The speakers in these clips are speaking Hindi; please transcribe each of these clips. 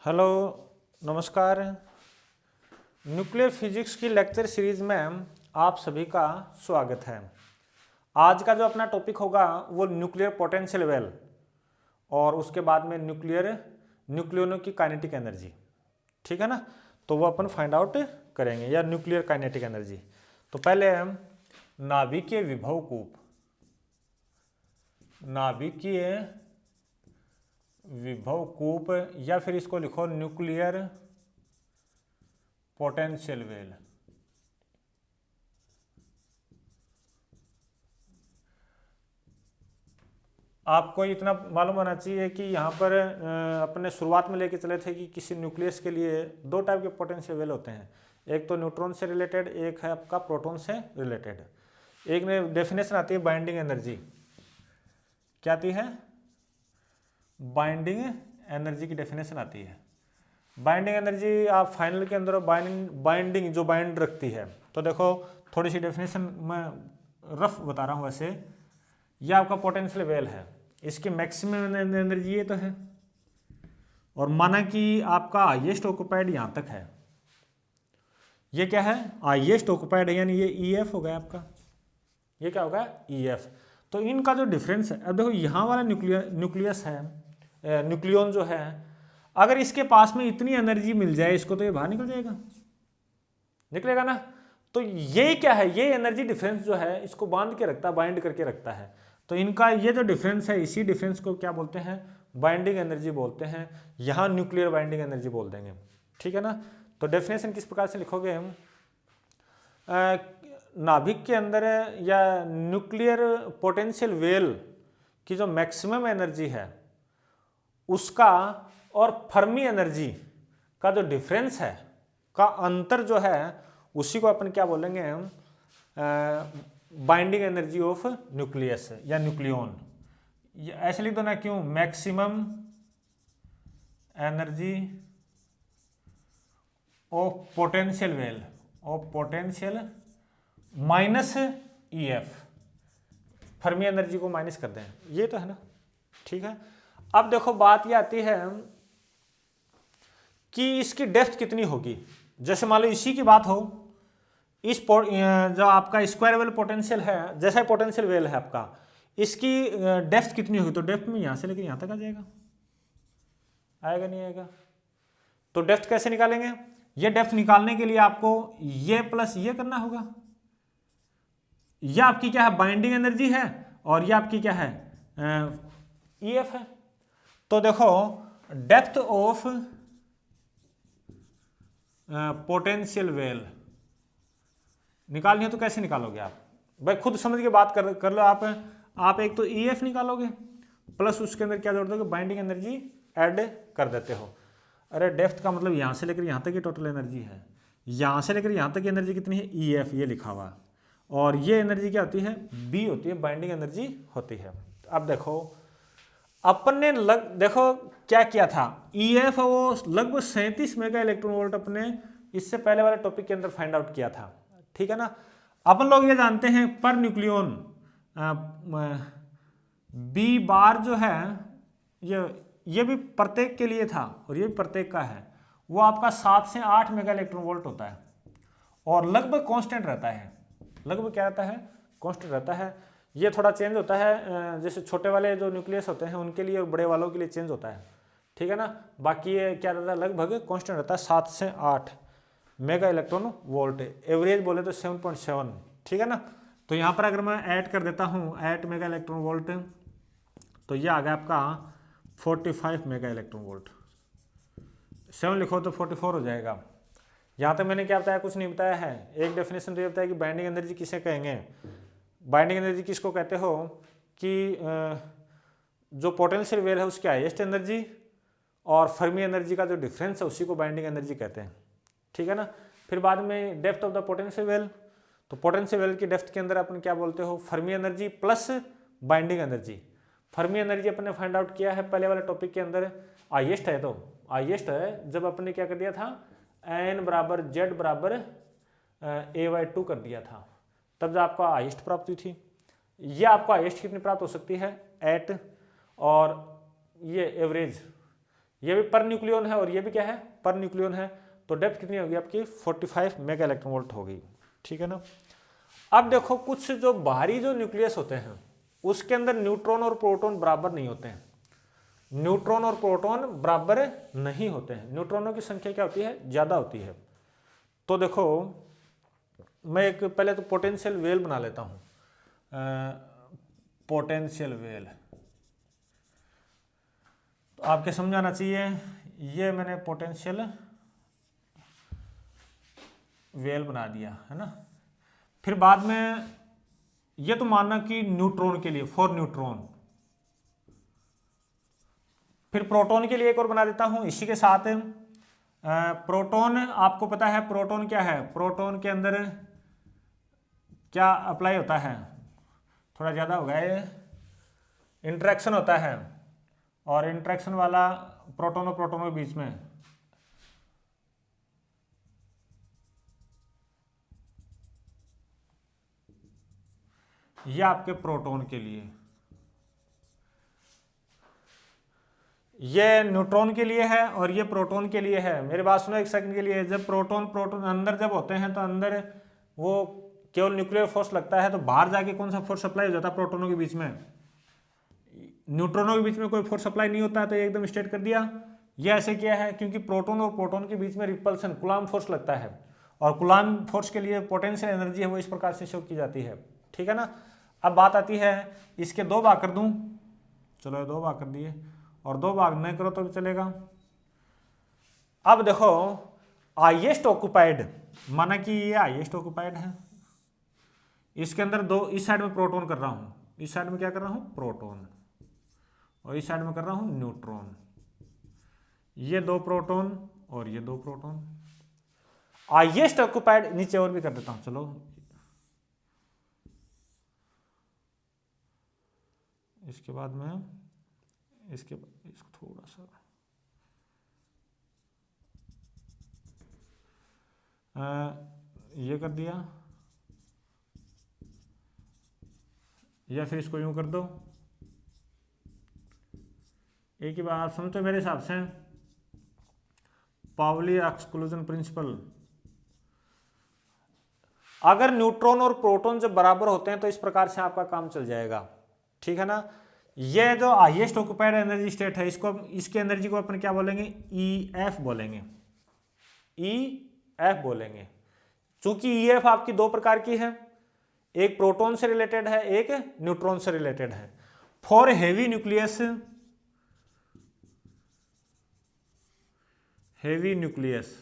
हेलो, नमस्कार। न्यूक्लियर फिजिक्स की लेक्चर सीरीज में आप सभी का स्वागत है। आज का जो अपना टॉपिक होगा वो न्यूक्लियर पोटेंशियल वेल और उसके बाद में न्यूक्लियनों की काइनेटिक एनर्जी, ठीक है ना। तो वो अपन फाइंड आउट करेंगे, या न्यूक्लियर काइनेटिक एनर्जी। तो पहले हम नाभिकीय विभव कूप या फिर इसको लिखो न्यूक्लियर पोटेंशियल वेल। आपको इतना मालूम होना चाहिए कि यहाँ पर अपने शुरुआत में लेके चले थे कि किसी न्यूक्लियस के लिए दो टाइप के पोटेंशियल वेल होते हैं, एक तो न्यूट्रॉन से रिलेटेड, एक है आपका प्रोटॉन से रिलेटेड। एक में डेफिनेशन आती है बाइंडिंग एनर्जी। क्या आती है? बाइंडिंग एनर्जी की डेफिनेशन आती है। बाइंडिंग एनर्जी आप फाइनल के अंदर बाइंडिंग जो बाइंड रखती है। तो देखो थोड़ी सी डेफिनेशन मैं रफ बता रहा हूँ। वैसे ये आपका पोटेंशियल वेल है, इसकी मैक्सिमम एनर्जी ये तो है, और माना कि आपका हाईएस्ट ऑक्युपाइड यहाँ तक है। ये क्या है? हाईएस्ट ऑक्युपाइड है, यानी ये EF हो गया आपका। ये क्या होगा? EF। तो इनका जो डिफरेंस है, अब देखो यहाँ वाला न्यूक्लियस है, न्यूक्लियन जो है, अगर इसके पास में इतनी एनर्जी मिल जाए इसको, तो ये बाहर निकल जाएगा, निकलेगा ना। तो ये क्या है? ये एनर्जी डिफरेंस जो है इसको बांध के रखता है, बाइंड करके रखता है। तो इनका ये जो डिफरेंस है, इसी डिफरेंस को क्या बोलते हैं? बाइंडिंग एनर्जी बोलते हैं। यहाँ न्यूक्लियर बाइंडिंग एनर्जी बोल देंगे, ठीक है ना। तो डेफिनेशन किस प्रकार से लिखोगे हम? नाभिक के अंदर या न्यूक्लियर पोटेंशियल वेल की जो मैक्सिमम एनर्जी है उसका और फर्मी एनर्जी का जो डिफरेंस है, का अंतर जो है, उसी को अपन क्या बोलेंगे हम? बाइंडिंग एनर्जी ऑफ न्यूक्लियस या न्यूक्लियन। ऐसे लिख दो ना, क्यों? Maximum energy of potential well minus EF। Fermi energy को माइनस कर दें, ये तो है ना, ठीक है। अब देखो बात ये आती है कि इसकी डेप्थ कितनी होगी। जैसे मान लो इसी की बात हो, इस जो आपका स्क्वायर वेल पोटेंशियल है, जैसा पोटेंशियल वेल है आपका, इसकी डेप्थ कितनी होगी? तो डेप्थ में यहां से लेकर यहां तक आ जाएगा, आएगा नहीं आएगा? तो डेप्थ कैसे निकालेंगे? ये डेप्थ निकालने के लिए आपको ये प्लस ये करना होगा। यह आपकी क्या है? बाइंडिंग एनर्जी है, और ये आपकी क्या है? EF है। तो देखो डेप्थ ऑफ पोटेंशियल वेल निकालनी है तो कैसे निकालोगे आप? भाई खुद समझ के बात कर लो आप एक तो EF निकालोगे, प्लस उसके अंदर क्या जोड़ दोगे? बाइंडिंग एनर्जी ऐड कर देते हो। अरे डेप्थ का मतलब यहां से लेकर यहां तक की टोटल एनर्जी है, यहां से लेकर यहां तक की एनर्जी कितनी है? EF, ये लिखा हुआ। और ये एनर्जी क्या होती है? B होती है, बाइंडिंग एनर्जी होती है। अब देखो अपन ने देखो क्या किया था? EF वो लगभग 37 मेगा इलेक्ट्रॉन वोल्ट अपने इससे पहले वाले टॉपिक के अंदर फाइंड आउट किया था, ठीक है ना। अपन लोग ये जानते हैं पर न्यूक्लियन B बार जो है, ये भी प्रत्येक के लिए था और ये भी प्रत्येक का है, वो आपका 7 से 8 मेगा इलेक्ट्रॉन वोल्ट होता है, और लगभग कांस्टेंट रहता है। लगभग क्या रहता है? कांस्टेंट रहता है। ये थोड़ा चेंज होता है, जैसे छोटे वाले जो न्यूक्लियस होते हैं उनके लिए और बड़े वालों के लिए चेंज होता है, ठीक है ना। बाकी ये क्या रहता है? लगभग कांस्टेंट रहता है, 7 से 8 मेगा इलेक्ट्रॉन वोल्ट। एवरेज बोले तो 7.7, ठीक है ना। तो यहाँ पर अगर मैं ऐड कर देता हूँ 8 मेगा इलेक्ट्रॉन वोल्ट, तो ये आ गया आपका 45 मेगा इलेक्ट्रॉन वोल्ट। 7 लिखो तो 44 हो जाएगा। यहाँ तक मैंने क्या बताया? कुछ नहीं बताया है। एक डेफिनेशन तो ये बताया कि बाइंडिंग एनर्जी किसे कहेंगे। बाइंडिंग एनर्जी किसको कहते हो? कि जो पोटेंशियल वेल है उसकी हाईएस्ट एनर्जी और फर्मी एनर्जी का जो डिफरेंस है उसी को बाइंडिंग एनर्जी कहते हैं, ठीक है ना। फिर बाद में depth of the potential well, तो पोटेंशियल वेल की डेप्थ के अंदर अपन क्या बोलते हो? Fermi energy plus binding energy. Fermi energy अपन ने फाइंड आउट किया है पहले वाले टॉपिक के अंदर, हाईएस्ट है। तो हाईएस्ट है जब अपन ने क्या कर दिया था? N बराबर Z बराबर A/2 कर दिया था, तब जब आपको हाईएस्ट प्राप्त हुई थी। ये आपको हाईएस्ट कितनी प्राप्त हो सकती है? 8, और ये एवरेज ये भी पर न्यूक्लियन है और ये भी क्या है, पर न्यूक्लियन है। तो डेप्थ कितनी होगी आपकी 45 मेगा इलेक्ट्रॉन वोल्ट होगी, ठीक है ना। अब देखो कुछ जो बाहरी जो न्यूक्लियस होते हैं उसके अंदर न्यूट्रॉन और प्रोटॉन बराबर नहीं होते हैं, न्यूट्रॉन और प्रोटॉन बराबर नहीं होते हैं, न्यूट्रॉनों की संख्या क्या होती है, ज्यादा होती है। तो देखो मैं एक पहले तो पोटेंशियल वेल बना लेता हूं, पोटेंशियल वेल तो आपके समझ आना चाहिए। ये मैंने पोटेंशियल वेल बना दिया है ना। फिर बाद में ये तो मानना कि न्यूट्रॉन के लिए, फॉर न्यूट्रॉन। फिर प्रोटॉन के लिए एक और बना देता हूं इसी के साथ। प्रोटॉन आपको पता है प्रोटॉन क्या है, प्रोटॉन के अंदर क्या अप्लाई होता है, थोड़ा ज़्यादा हो गया ये, इंटरेक्शन होता है, और इंटरेक्शन वाला प्रोटॉन और प्रोटॉन के बीच में ये आपके प्रोटॉन के लिए, ये न्यूट्रॉन के लिए है और ये प्रोटॉन के लिए है। मेरी बात सुनो एक सेकंड के लिए। जब प्रोटॉन प्रोटॉन अंदर जब होते हैं तो अंदर वो केवल न्यूक्लियर फोर्स लगता है, तो बाहर जाके कौन सा फोर्स अप्लाई हो जाता है प्रोटोनों के बीच में, न्यूट्रॉनों के बीच में कोई फोर्स अप्लाई नहीं होता है। तो ये एकदम स्ट्रेट कर दिया। ये ऐसे किया है क्योंकि प्रोटॉन और प्रोटॉन के बीच में रिपल्सन कूलाम्ब फोर्स लगता है, और कूलाम्ब फोर्स के लिए पोटेंशियल एनर्जी है वो इस प्रकार से शो की जाती है, ठीक है ना। अब बात आती है इसके दो भाग कर दूं, चलो दो भाग कर दिए, और दो भाग न करो तो भी चलेगा। अब देखो हाईएस्ट ऑक्युपाइड, माना कि ये हाईएस्ट ऑक्युपाइड है, इसके अंदर दो, इस साइड में प्रोटॉन कर रहा हूं, इस साइड में क्या कर रहा हूं, प्रोटॉन, और इस साइड में कर रहा हूं न्यूट्रॉन। ये दो प्रोटॉन और ये दो प्रोटॉन, हाईएस्ट ऑक्युपाइड। नीचे और भी कर देता हूं, चलो इसके बाद में इसको थोड़ा सा ये कर दिया, या फिर इसको यूं कर दो। एक ही बात आप समझते मेरे हिसाब से, पाउली एक्सक्लूजन प्रिंसिपल। अगर न्यूट्रॉन और प्रोटॉन जब बराबर होते हैं तो इस प्रकार से आपका काम चल जाएगा, ठीक है ना। ये जो हाईएस्ट ऑक्युपाइड एनर्जी स्टेट है, इसको इसकी एनर्जी को अपन क्या बोलेंगे, EF बोलेंगे, EF बोलेंगे। चूंकि EF आपकी दो प्रकार की है, एक प्रोटॉन से रिलेटेड है, एक न्यूट्रॉन से रिलेटेड है। For heavy nucleus, heavy nucleus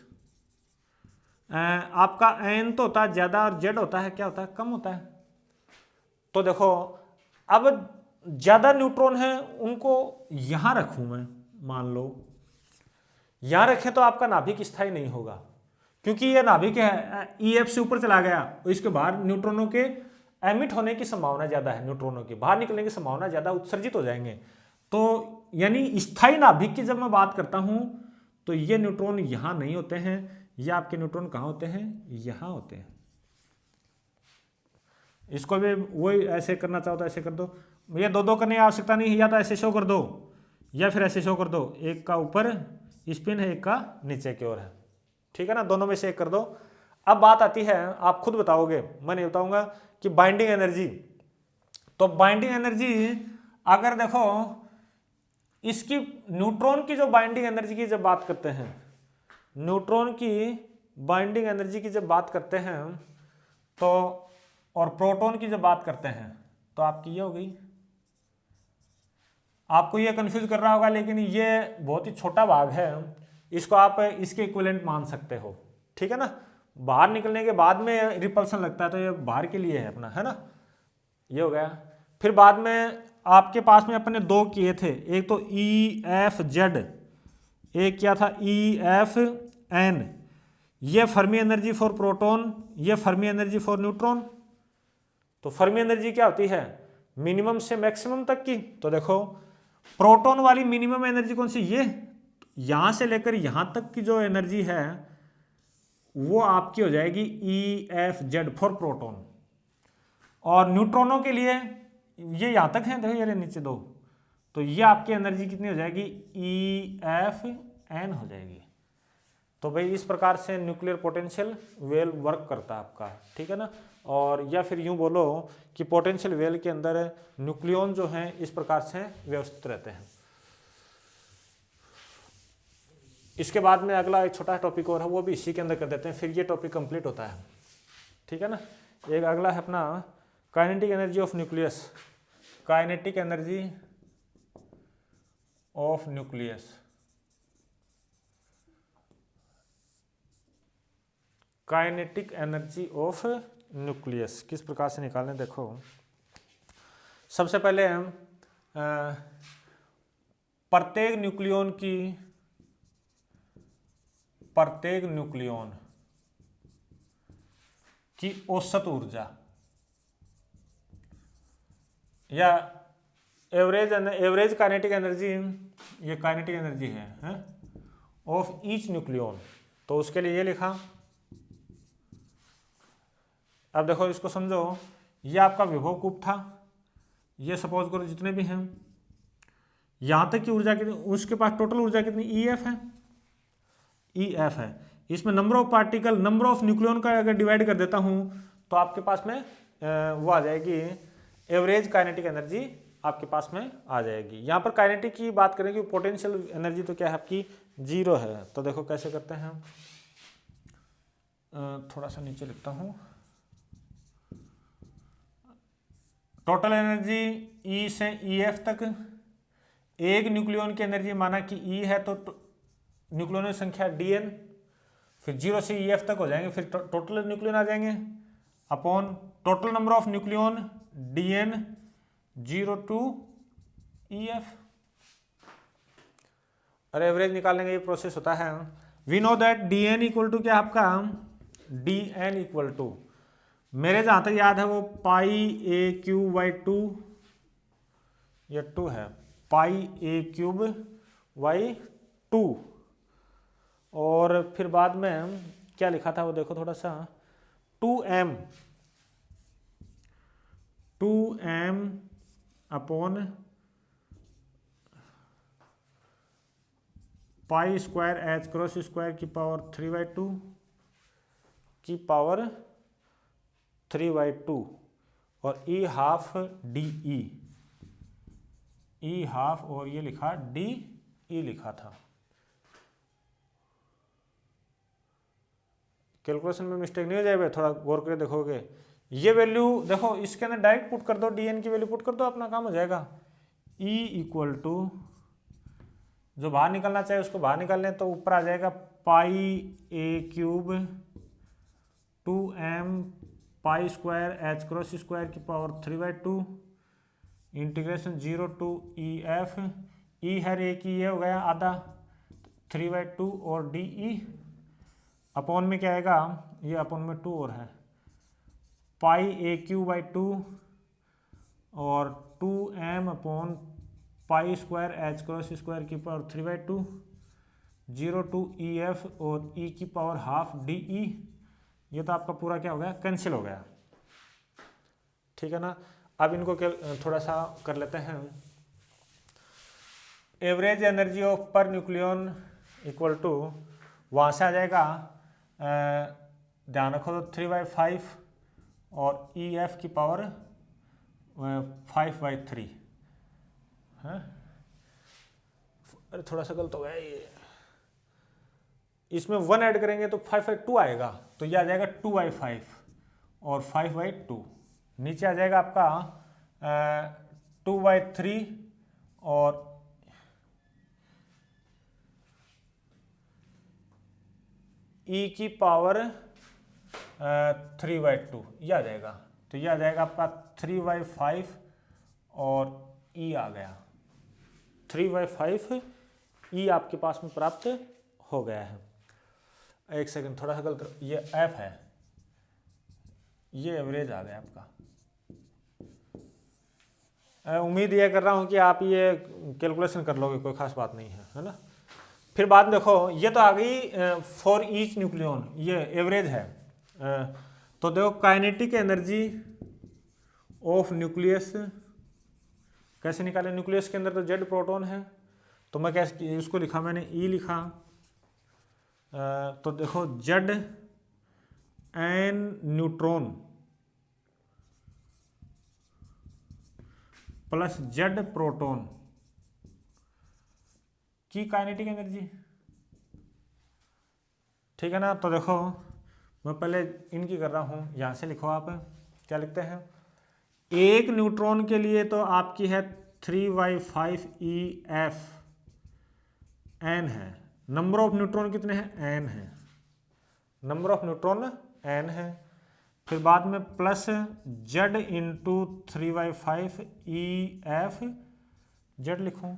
आपका N तो होता है ज्यादा और Z होता है क्या होता है, कम होता है। तो देखो अब ज्यादा न्यूट्रॉन है उनको यहां रखूं मैं, मान लो यहां रखें तो आपका नाभिक स्थायी नहीं होगा, क्योंकि ये नाभिक है EF से ऊपर चला गया, तो इसके बाहर न्यूट्रॉनों के एमिट होने की संभावना ज्यादा है, न्यूट्रॉनों की बाहर निकलने की संभावना ज्यादा, उत्सर्जित हो जाएंगे। तो यानी स्थायी नाभिक की जब मैं बात करता हूं तो ये न्यूट्रॉन यहां नहीं होते हैं, ये आपके न्यूट्रॉन कहां होते हैं, यहां होते हैं। इसको भी वही ऐसे करना चाहो तो ऐसे कर दो, ये दो दो करने की आवश्यकता नहीं है, या तो ऐसे शो कर दो या फिर ऐसे शो कर दो, एक का ऊपर स्पिन है एक का नीचे की ओर है, ठीक है ना, दोनों में से एक कर दो। अब बात आती है, आप खुद बताओगे, मैं नहीं बताऊंगा, कि बाइंडिंग एनर्जी। तो बाइंडिंग एनर्जी अगर देखो इसकी न्यूट्रॉन की जो बाइंडिंग एनर्जी की जब बात करते हैं, न्यूट्रॉन की बाइंडिंग एनर्जी की जब बात करते हैं तो, और प्रोटॉन की जब बात करते हैं तो आपकी ये हो गई। आपको ये कंफ्यूज कर रहा होगा, लेकिन ये बहुत ही छोटा भाग है, इसको आप इसके इक्विवेलेंट मान सकते हो, ठीक है ना। बाहर निकलने के बाद में रिपल्सन लगता है तो ये बाहर के लिए है अपना, है ना, ये हो गया। फिर बाद में आपके पास में अपने दो किए थे, एक तो EFZ, एक क्या था EFN। ये फर्मी एनर्जी फॉर प्रोटॉन, ये फर्मी एनर्जी फॉर न्यूट्रॉन। तो फर्मी एनर्जी क्या होती है, मिनिमम से मैक्सिमम तक की। तो देखो प्रोटॉन वाली मिनिमम एनर्जी कौन सी, ये यहां से लेकर यहां तक की जो एनर्जी है वो आपकी हो जाएगी EFZ फॉर प्रोटॉन। और न्यूट्रॉनों के लिए ये यहां तक है, देखो ये नीचे दो, तो ये आपकी एनर्जी कितनी हो जाएगी, EFn हो जाएगी। तो भाई इस प्रकार से न्यूक्लियर पोटेंशियल वेल वर्क करता है आपका, ठीक है ना। और या फिर यूं बोलो कि पोटेंशियल वेल के अंदर न्यूक्लियन जो हैं इस प्रकार से व्यवस्थित रहते हैं। इसके बाद में अगला एक छोटा टॉपिक और है, वो भी इसी के अंदर कर देते हैं, फिर ये टॉपिक कंप्लीट होता है, ठीक है ना। एक अगला है अपना kinetic energy of nucleus, kinetic energy of nucleus. Kinetic energy of nucleus किस प्रकार से निकालें, देखो सबसे पहले हम प्रत्येक न्यूक्लियन की औसत ऊर्जा या एवरेज काइनेटिक एनर्जी, ये काइनेटिक एनर्जी है ऑफ ईच न्यूक्लियन, तो उसके लिए ये लिखा। अब देखो इसको समझो, ये आपका विभव कूप था, ये सपोज करो जितने भी हैं, यहां तक की ऊर्जा कितनी, उसके पास टोटल ऊर्जा कितनी, EF है, EF है। इसमें number of particle, number of nucleon का अगर डिवाइड कर देता हूं तो आपके पास में वो आ जाएगी एवरेज काइनेटिक एनर्जी आपके पास में आ जाएगी। यहाँ पर काइनेटिक की बात करेंगे, पोटेंशियल एनर्जी तो क्या है आपकी 0 है। तो देखो कैसे करते हैं, थोड़ा सा नीचे लिखता हूँ। टोटल एनर्जी E से EF तक, एक न्यूक्लियन की एनर्जी माना कि E है तो न्यूक्लियन की संख्या DN, फिर 0 से EF तक हो जाएंगे, फिर टोटल न्यूक्लियन आ जाएंगे upon total number of nucleon DN 0 to EF। और एवरेज निकालने का ये प्रोसेस होता है। We know that DN equal to क्या आपका, DN इक्वल टू, मेरे जहां तक याद है वो πa³/2, ये 2 है, πa³/2। और फिर बाद में क्या लिखा था वो देखो थोड़ा सा, 2m अपॉन π² की पावर 3/2 और E half DE, E half, और ये लिखा DE लिखा था। कैलकुलेशन में मिस्टेक नहीं हो जाए, थोड़ा गौर करके देखोगे। ये वैल्यू देखो, इसके अंदर डायरेक्ट पुट कर दो, DN की वैल्यू पुट कर दो, अपना काम हो जाएगा। E इक्वल टू, जो बाहर निकलना चाहिए उसको बाहर निकाल लें, तो ऊपर आ जाएगा πa³ 2m π² की power 3/2 integration 0 to EF, E हर एक ही ये हो गया आधा 3/2 और DE अपॉन में क्या आएगा, ये अपॉन में 2 और है, πa³/2 और 2m अपॉन π² की पावर 3/2 0 to EF और E की पावर हाफ DE। ये तो आपका पूरा क्या हो गया, कैंसिल हो गया, ठीक है ना। अब इनको थोड़ा सा कर लेते हैं। Average energy of per nucleon equal to, वहाँ से आ जाएगा, ध्यान रखो तो 3/5 और EF की पावर 5/3 है। अरे थोड़ा सा गलत हो गया ये, इसमें 1 ऐड करेंगे तो 5/2 आएगा, तो ये आ जाएगा 2/5 और 5/2। नीचे आ जाएगा आपका 2/3 और E की पावर 3/2, ये आ जाएगा। तो ये आ जाएगा आपका 3/5 और E आ गया, 3/5 E आपके पास में प्राप्त हो गया है। एक सेकंड, थोड़ा सा गलत, ये F है, ये एवरेज आ गया आपका। उम्मीद ये कर रहा हूँ कि आप ये कैलकुलेशन कर लोगे, कोई खास बात नहीं है ना। फिर बाद में देखो, ये तो आ गई फॉर ईच न्यूक्लियन, ये एवरेज है। तो देखो काइनेटिक एनर्जी ऑफ न्यूक्लियस कैसे निकाले? न्यूक्लियस के अंदर तो जेड प्रोटॉन है, तो मैं कैसे इसको लिखा, मैंने ई लिखा। तो देखो Z N neutron plus Z proton की काइनेटिक एनर्जी, ठीक है ना। तो देखो मैं पहले इनकी कर रहा हूँ, यहाँ से लिखो आप, क्या लिखते हैं? एक न्यूट्रॉन के लिए तो आपकी है 3y5EF n है। नंबर ऑफ न्यूट्रॉन कितने हैं? n है। नंबर ऑफ न्यूट्रॉन n है। फिर बाद में plus z into 3y5EF z लिखूँ,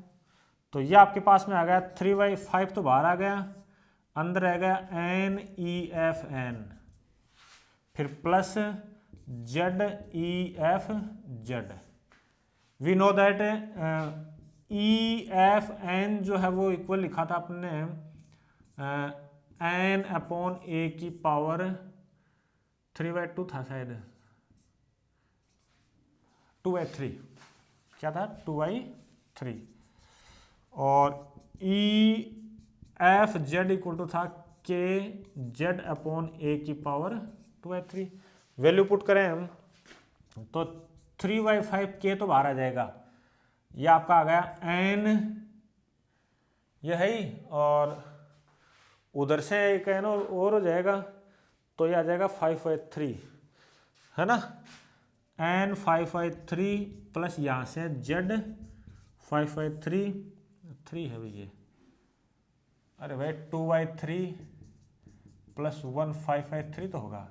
तो ये आपके पास में आ गया 3y5 तो बाहर आ गया, अंदर रह गया NEFN, फिर plus ZEFZ। We know that EFN जो है वो इक्वल लिखा था अपने n/a⁴ 3/2 था शायद, 2/3, क्या था? 2/3। और EFZ इक्वल टू था kz/a⁴ 2/3। वैल्यू पुट करें हम तो 3/5 k तो बाहर आ जाएगा, ये आपका आ गया n, ये है ही, और उधर से एक n और हो जाएगा, तो ये आ जाएगा 5/3, है ना। n 5/3 प्लस यहाँ से z 5/3, 3 है भैया, अरे भाई 2/3 प्लस 1 5/3 तो होगा,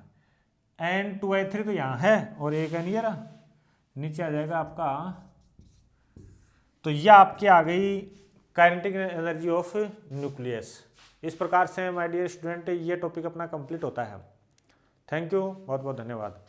n 2/3 तो यहाँ है और एक n ये रहा, नीचे आ जाएगा आपका। तो यह आपकी आ गई काइनेटिक एनर्जी ऑफ न्यूक्लियस। इस प्रकार से माय डियर स्टूडेंट ये टॉपिक अपना कंप्लीट होता है। थैंक यू, बहुत बहुत धन्यवाद।